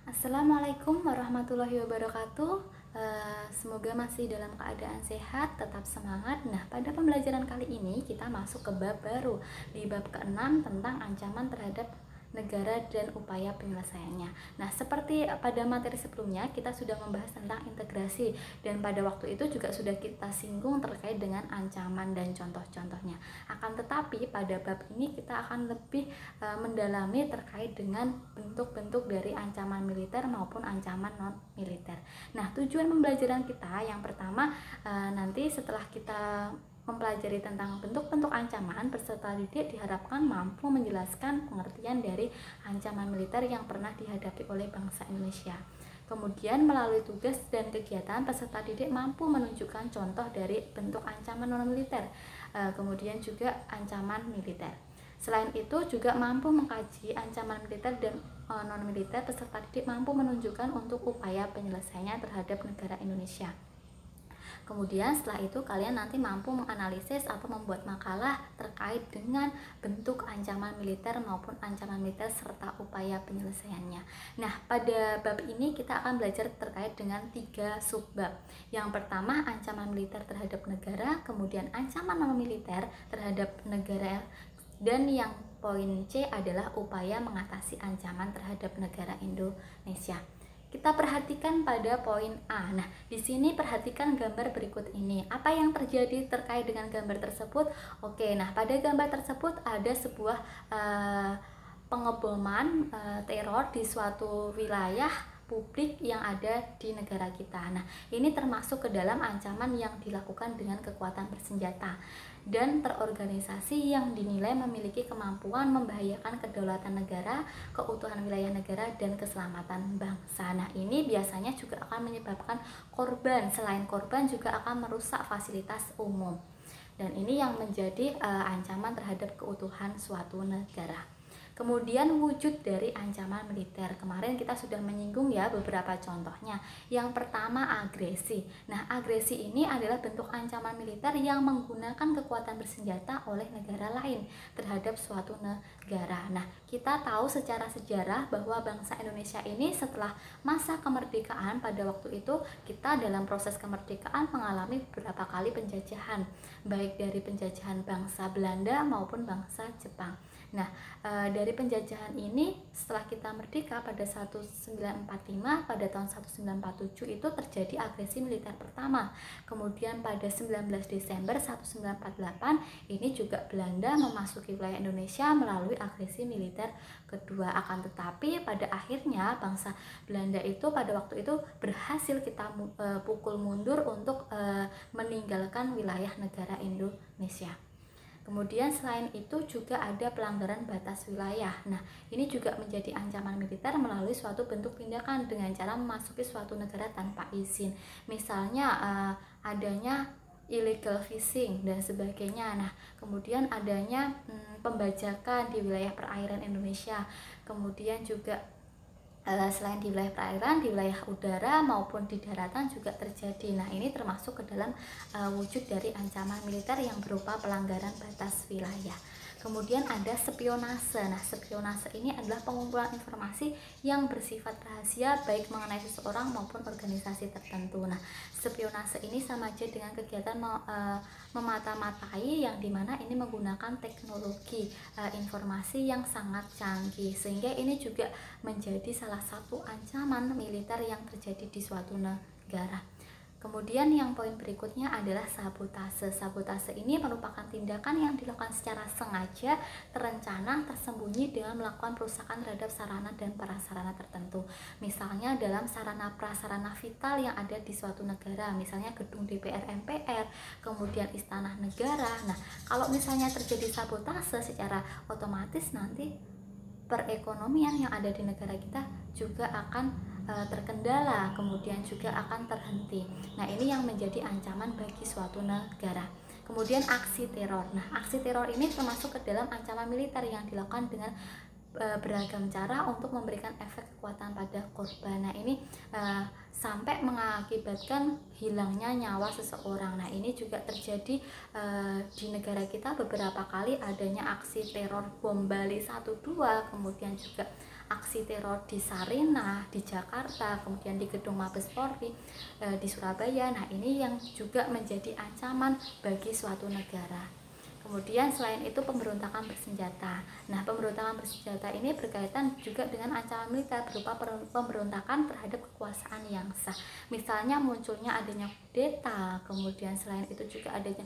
Assalamualaikum warahmatullahi wabarakatuh. Semoga masih dalam keadaan sehat, tetap semangat. Nah, pada pembelajaran kali ini kita masuk ke bab baru, di bab ke-6 tentang ancaman terhadap negara dan upaya penyelesaiannya. Nah, seperti pada materi sebelumnya kita sudah membahas tentang integrasi, dan pada waktu itu juga sudah kita singgung terkait dengan ancaman dan contoh-contohnya. Akan tetapi pada bab ini kita akan lebih mendalami terkait dengan bentuk-bentuk dari ancaman militer maupun ancaman non militer. Nah, tujuan pembelajaran kita yang pertama, nanti setelah kita mempelajari tentang bentuk-bentuk ancaman, peserta didik diharapkan mampu menjelaskan pengertian dari ancaman militer yang pernah dihadapi oleh bangsa Indonesia. Kemudian melalui tugas dan kegiatan, peserta didik mampu menunjukkan contoh dari bentuk ancaman non-militer, kemudian juga ancaman militer. Selain itu juga mampu mengkaji ancaman militer dan non-militer. Peserta didik mampu menunjukkan untuk upaya penyelesaiannya terhadap negara Indonesia. Kemudian setelah itu kalian nanti mampu menganalisis atau membuat makalah terkait dengan bentuk ancaman militer maupun ancaman militer serta upaya penyelesaiannya. Nah, pada bab ini kita akan belajar terkait dengan 3 subbab. Yang pertama, ancaman militer terhadap negara, kemudian ancaman non militer terhadap negara, dan yang poin C adalah upaya mengatasi ancaman terhadap negara Indonesia. Kita perhatikan pada poin A. Nah, di sini perhatikan gambar berikut ini. Apa yang terjadi terkait dengan gambar tersebut? Oke, nah pada gambar tersebut ada sebuah pengeboman teror di suatu wilayah publik yang ada di negara kita. Nah, ini termasuk ke dalam ancaman yang dilakukan dengan kekuatan bersenjata dan terorganisasi yang dinilai memiliki kemampuan membahayakan kedaulatan negara, keutuhan wilayah negara, dan keselamatan bangsa. Nah, ini biasanya juga akan menyebabkan korban. Selain korban juga akan merusak fasilitas umum. Dan ini yang menjadi ancaman terhadap keutuhan suatu negara. Kemudian wujud dari ancaman militer. Kemarin kita sudah menyinggung ya beberapa contohnya. Yang pertama, agresi. Nah, agresi ini adalah bentuk ancaman militer yang menggunakan kekuatan bersenjata oleh negara lain terhadap suatu negara. Nah, kita tahu secara sejarah bahwa bangsa Indonesia ini setelah masa kemerdekaan, pada waktu itu kita dalam proses kemerdekaan mengalami beberapa kali penjajahan, baik dari penjajahan bangsa Belanda maupun bangsa Jepang. Nah, dari penjajahan ini setelah kita merdeka pada 1945, pada tahun 1947 itu terjadi agresi militer pertama. Kemudian pada 19 Desember 1948 ini juga Belanda memasuki wilayah Indonesia melalui agresi militer kedua. Akan tetapi pada akhirnya bangsa Belanda itu pada waktu itu berhasil kita pukul mundur untuk meninggalkan wilayah negara Indonesia. Kemudian selain itu juga ada pelanggaran batas wilayah. Nah, ini juga menjadi ancaman militer melalui suatu bentuk tindakan dengan cara memasuki suatu negara tanpa izin. Misalnya adanya illegal fishing dan sebagainya. Nah, kemudian adanya pembajakan di wilayah perairan Indonesia. Kemudian juga selain di wilayah perairan, di wilayah udara maupun di daratan juga terjadi. Nah, ini termasuk ke dalam wujud dari ancaman militer yang berupa pelanggaran batas wilayah. Kemudian ada spionase. Nah, spionase ini adalah pengumpulan informasi yang bersifat rahasia baik mengenai seseorang maupun organisasi tertentu. Nah, spionase ini sama aja dengan kegiatan memata-matai, yang dimana ini menggunakan teknologi informasi yang sangat canggih, sehingga ini juga menjadi salah satu ancaman militer yang terjadi di suatu negara. Kemudian yang poin berikutnya adalah sabotase. Sabotase ini merupakan tindakan yang dilakukan secara sengaja, terencana, tersembunyi dengan melakukan perusakan terhadap sarana dan prasarana tertentu. Misalnya dalam sarana prasarana vital yang ada di suatu negara, misalnya gedung DPR MPR, kemudian istana negara. Nah, kalau misalnya terjadi sabotase, secara otomatis nanti perekonomian yang ada di negara kita juga akan terkendala, kemudian juga akan terhenti. Nah, ini yang menjadi ancaman bagi suatu negara. Kemudian aksi teror. Nah, aksi teror ini termasuk ke dalam ancaman militer yang dilakukan dengan beragam cara untuk memberikan efek kekuatan pada korban. Nah, ini sampai mengakibatkan hilangnya nyawa seseorang. Nah, ini juga terjadi di negara kita beberapa kali adanya aksi teror bom Bali 12, kemudian juga aksi teror di Sarinah, di Jakarta, kemudian di Gedung Mabes Polri, di Surabaya. Nah, ini yang juga menjadi ancaman bagi suatu negara. Kemudian selain itu pemberontakan bersenjata. Nah, pemberontakan bersenjata ini berkaitan juga dengan ancaman militer berupa pemberontakan terhadap kekuasaan yang sah. Misalnya munculnya adanya kudeta, kemudian selain itu juga adanya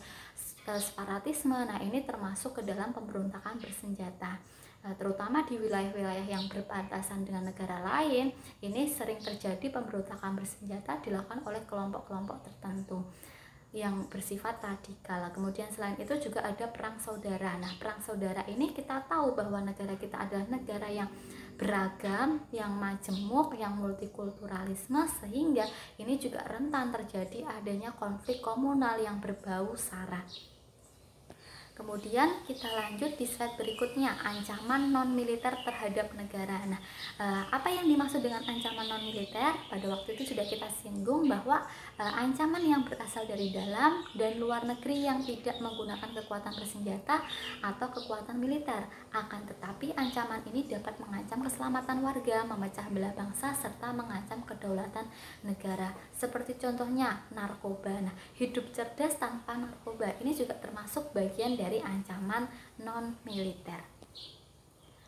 separatisme. Nah, ini termasuk ke dalam pemberontakan bersenjata. Terutama di wilayah-wilayah yang berbatasan dengan negara lain, ini sering terjadi pemberontakan bersenjata dilakukan oleh kelompok-kelompok tertentu yang bersifat radikal. Kemudian selain itu juga ada perang saudara. Nah, perang saudara ini kita tahu bahwa negara kita adalah negara yang beragam, yang majemuk, yang multikulturalisme, sehingga ini juga rentan terjadi adanya konflik komunal yang berbau sara. Kemudian kita lanjut di slide berikutnya, ancaman non-militer terhadap negara. Nah, apa yang dimaksud dengan ancaman non-militer? Pada waktu itu sudah kita singgung bahwa ancaman yang berasal dari dalam dan luar negeri yang tidak menggunakan kekuatan bersenjata atau kekuatan militer. Akan tetapi ancaman ini dapat mengancam keselamatan warga, memecah belah bangsa, serta mengancam kedaulatan negara. Seperti contohnya narkoba. Nah, hidup cerdas tanpa narkoba ini juga termasuk bagian dari ancaman non-militer.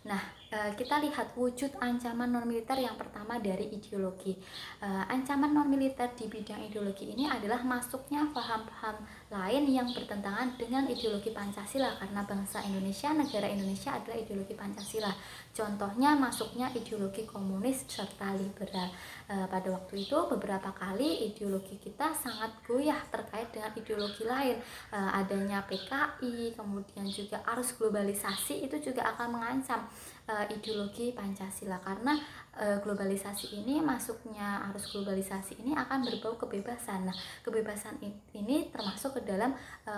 Nah, kita lihat wujud ancaman non-militer yang pertama dari ideologi. Ancaman non-militer di bidang ideologi ini adalah masuknya paham-paham lain yang bertentangan dengan ideologi Pancasila, karena bangsa Indonesia, negara Indonesia adalah ideologi Pancasila. Contohnya masuknya ideologi komunis serta liberal. Pada waktu itu beberapa kali ideologi kita sangat goyah terkait dengan ideologi lain. Adanya PKI, kemudian juga arus globalisasi itu juga akan mengancam ideologi Pancasila, karena globalisasi ini, masuknya arus globalisasi ini akan berbau kebebasan. Nah, kebebasan ini termasuk ke dalam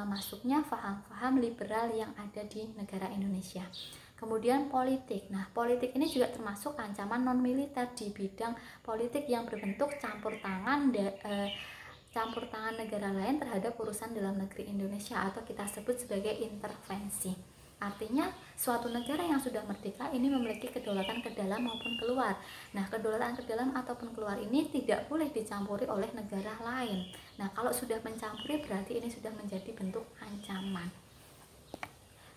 masuknya paham-paham liberal yang ada di negara Indonesia. Kemudian politik. Nah, politik ini juga termasuk ancaman non-militer di bidang politik yang berbentuk campur tangan negara lain terhadap urusan dalam negeri Indonesia, atau kita sebut sebagai intervensi. Artinya suatu negara yang sudah merdeka ini memiliki kedaulatan ke dalam maupun keluar. Nah, kedaulatan ke dalam ataupun keluar ini tidak boleh dicampuri oleh negara lain. Nah, kalau sudah mencampuri berarti ini sudah menjadi bentuk ancaman.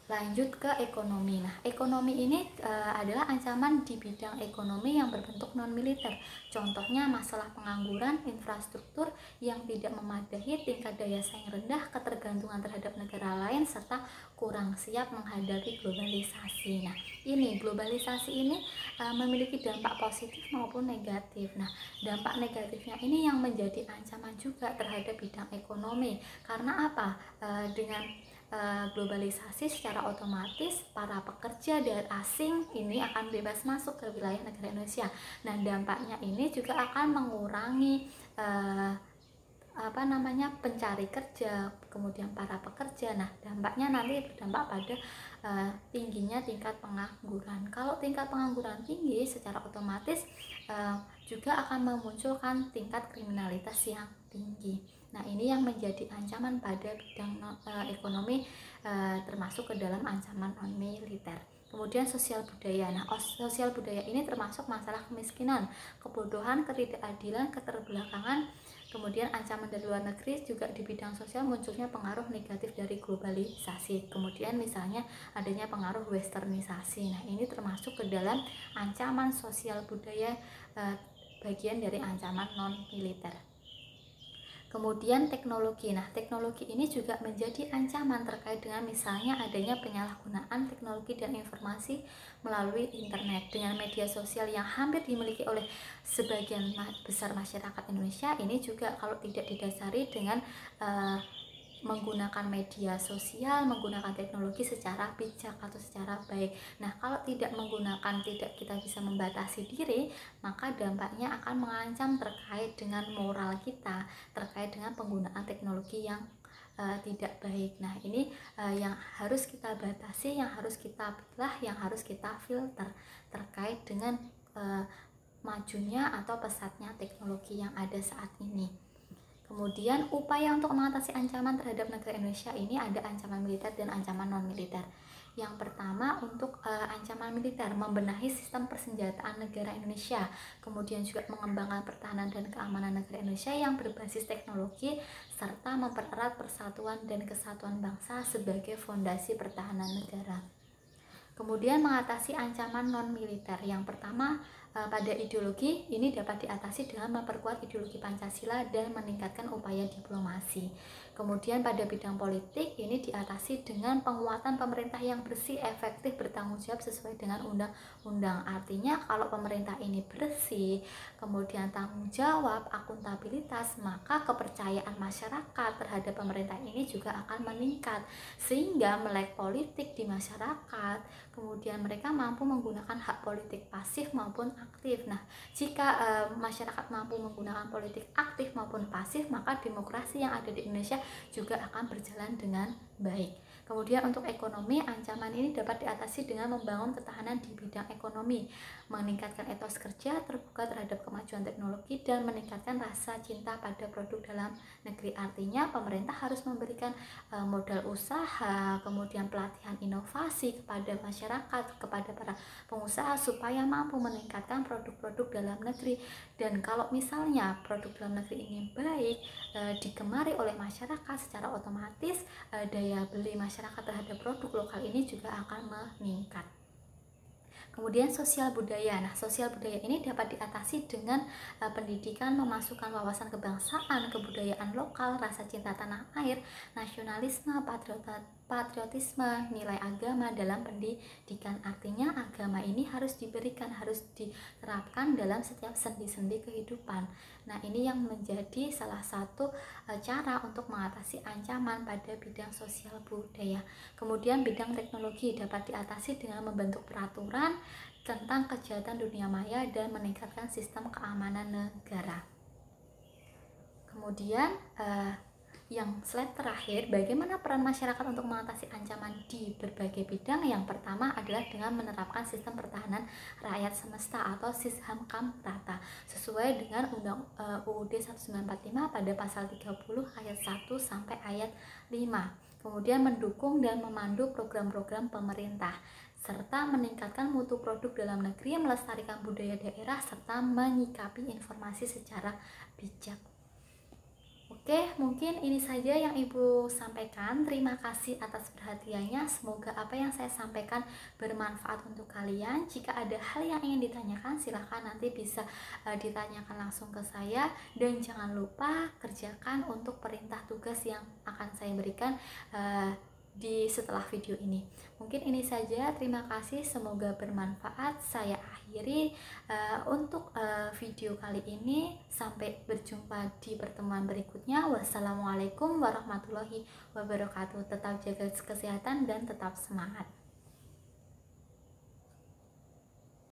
Lanjut ke ekonomi. Nah, ekonomi ini adalah ancaman di bidang ekonomi yang berbentuk non-militer. Contohnya masalah pengangguran, infrastruktur yang tidak memadai, tingkat daya saing rendah, ketergantungan terhadap negara lain, serta kurang siap menghadapi globalisasi. Nah, ini globalisasi ini memiliki dampak positif maupun negatif. Nah, dampak negatifnya ini yang menjadi ancaman juga terhadap bidang ekonomi. Karena apa? Dengan globalisasi secara otomatis para pekerja dari asing ini akan bebas masuk ke wilayah negara Indonesia. Nah, dampaknya ini juga akan mengurangi pencari kerja, kemudian para pekerja. Nah, dampaknya nanti berdampak pada tingginya tingkat pengangguran. Kalau tingkat pengangguran tinggi, secara otomatis juga akan memunculkan tingkat kriminalitas yang tinggi. Nah, ini yang menjadi ancaman pada bidang ekonomi, termasuk ke dalam ancaman non-militer. Kemudian sosial budaya. Nah, sosial budaya ini termasuk masalah kemiskinan, kebodohan, ketidakadilan, keterbelakangan. Kemudian ancaman dari luar negeri juga di bidang sosial, munculnya pengaruh negatif dari globalisasi. Kemudian misalnya adanya pengaruh westernisasi. Nah, ini termasuk ke dalam ancaman sosial budaya, bagian dari ancaman non-militer. Kemudian teknologi. Nah, teknologi ini juga menjadi ancaman terkait dengan misalnya adanya penyalahgunaan teknologi dan informasi melalui internet. Dengan media sosial yang hampir dimiliki oleh sebagian besar masyarakat Indonesia, ini juga kalau tidak didasari dengan menggunakan media sosial, menggunakan teknologi secara bijak atau secara baik. Nah, kalau tidak kita bisa membatasi diri, maka dampaknya akan mengancam terkait dengan moral kita, terkait dengan penggunaan teknologi yang tidak baik. Nah, ini yang harus kita batasi, yang harus kita pilah, yang harus kita filter terkait dengan majunya atau pesatnya teknologi yang ada saat ini. Kemudian upaya untuk mengatasi ancaman terhadap negara Indonesia ini ada ancaman militer dan ancaman non-militer. Yang pertama untuk ancaman militer, membenahi sistem persenjataan negara Indonesia, kemudian juga mengembangkan pertahanan dan keamanan negara Indonesia yang berbasis teknologi, serta mempererat persatuan dan kesatuan bangsa sebagai fondasi pertahanan negara. Kemudian mengatasi ancaman non-militer. Yang pertama, pada ideologi ini dapat diatasi dengan memperkuat ideologi Pancasila dan meningkatkan upaya diplomasi. Kemudian pada bidang politik ini diatasi dengan penguatan pemerintah yang bersih, efektif, bertanggung jawab sesuai dengan undang-undang. Artinya kalau pemerintah ini bersih, kemudian tanggung jawab, akuntabilitas, maka kepercayaan masyarakat terhadap pemerintah ini juga akan meningkat, sehingga melek politik di masyarakat, kemudian mereka mampu menggunakan hak politik pasif maupun aktif. Nah, jika masyarakat mampu menggunakan politik aktif maupun pasif, maka demokrasi yang ada di Indonesia juga akan berjalan dengan baik. Kemudian untuk ekonomi, ancaman ini dapat diatasi dengan membangun ketahanan di bidang ekonomi, meningkatkan etos kerja, terbuka terhadap kemajuan teknologi, dan meningkatkan rasa cinta pada produk dalam negeri. Artinya pemerintah harus memberikan modal usaha, kemudian pelatihan inovasi kepada masyarakat, kepada para pengusaha supaya mampu meningkatkan produk-produk dalam negeri. Dan kalau misalnya produk dalam negeri ini baik, digemari oleh masyarakat, secara otomatis daya beli masyarakat terhadap produk lokal ini juga akan meningkat. Kemudian sosial budaya. Nah, sosial budaya ini dapat diatasi dengan pendidikan, memasukkan wawasan kebangsaan, kebudayaan lokal, rasa cinta tanah air, nasionalisme, patriotisme, nilai agama dalam pendidikan. Artinya agama ini harus diberikan, harus diterapkan dalam setiap sendi-sendi kehidupan. Nah, ini yang menjadi salah satu cara untuk mengatasi ancaman pada bidang sosial budaya. Kemudian bidang teknologi dapat diatasi dengan membentuk peraturan tentang kejahatan dunia maya dan meningkatkan sistem keamanan negara. Kemudian yang slide terakhir, bagaimana peran masyarakat untuk mengatasi ancaman di berbagai bidang? Yang pertama adalah dengan menerapkan sistem pertahanan rakyat semesta atau SISHAMKAM rata sesuai dengan Undang UUD 1945 pada pasal 30 ayat 1 sampai ayat 5. Kemudian mendukung dan memandu program-program pemerintah, serta meningkatkan mutu produk dalam negeri, melestarikan budaya daerah, serta menyikapi informasi secara bijak. Oke, mungkin ini saja yang Ibu sampaikan. Terima kasih atas perhatiannya. Semoga apa yang saya sampaikan bermanfaat untuk kalian. Jika ada hal yang ingin ditanyakan, silahkan nanti bisa ditanyakan langsung ke saya. Dan jangan lupa kerjakan untuk perintah tugas yang akan saya berikan di setelah video ini. Mungkin ini saja, terima kasih, semoga bermanfaat. Saya akhiri untuk video kali ini. Sampai berjumpa di pertemuan berikutnya. Wassalamualaikum warahmatullahi wabarakatuh. Tetap jaga kesehatan dan tetap semangat.